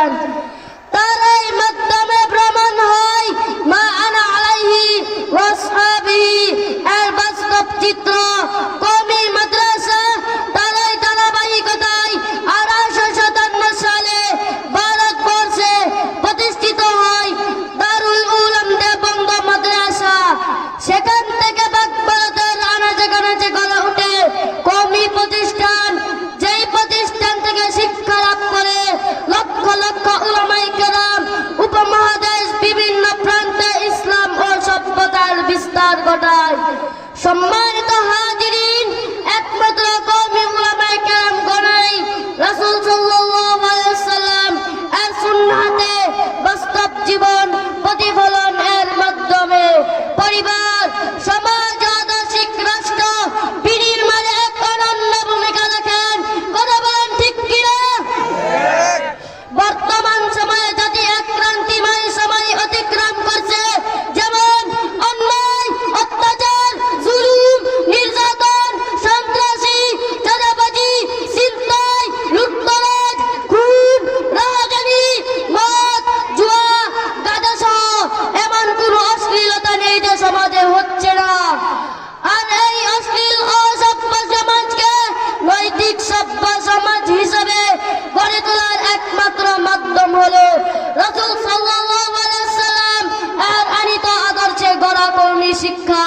করেছেন। তার এই মাধ্যমে প্রমাণ হয় মা আনা আলাইহি ওয়া আসহাবি এর বাস্তব চিত্র। কওমি মাদ্রাসা তার এই ধারাবাহিকতায় 1857 সালে ভারতবর্ষে প্রতিষ্ঠিত হয় দারুল উলুম দেওবন্দ মাদ্রাসা। সেখান থেকে ভারতের আনাচে কানাচে গড়ে ওঠে কওমি প্রতিষ্ঠান, যেই প্রতিষ্ঠান থেকে শিক্ষা লাভ করে লক্ষ লক্ষ উলামায়ে কেরাম উপমহাদেশ বিভিন্ন প্রান্তে ইসলাম ও সভ্যতার বিস্তার ঘটায়। সম্মানিত হাজিরিন, একমাত্র কওমি উলামায়ে কেরাম গণাই রাসূল সাল্লাল্লাহু আলাইহি ওয়াসাল্লাম এর সুন্নাতে বাস্তব জীবন প্রতিফলন এর মাধ্যমে পরিবার, সমাজ, আদর্শিক রাষ্ট্র বিনির্মাণে এক অনন্য ভূমিকা রাখেন। কথা বলেন ঠিক কিনা? বর্তমান সময়ে জাতি এক ক্রান্তিময় সময় অতিক্রম করছে, যেমন অন্যায়, অত্যাচার, জুলুম, নির্যাতন, সন্ত্রাসী, চাঁদাবাজি, ছিনতাই, লুটতরাজ, খুন, রাহাজানি, মদ, জুয়া, গাঁজাসহ এমন কোনো অশ্লীলতা নেই যে সমাজে হচ্ছে না। আর এই অশ্লীল ও সভ্য সমাজকে নৈতিক সভ্য সমাজ হিসেবে গড়ে তোলার একমাত্র মাধ্যম হলো রাসূল সাল্লাল্লাহু আলাইহি ওয়াসাল্লাম এর আনিত আদর্শে গড়া কওমি শিক্ষা।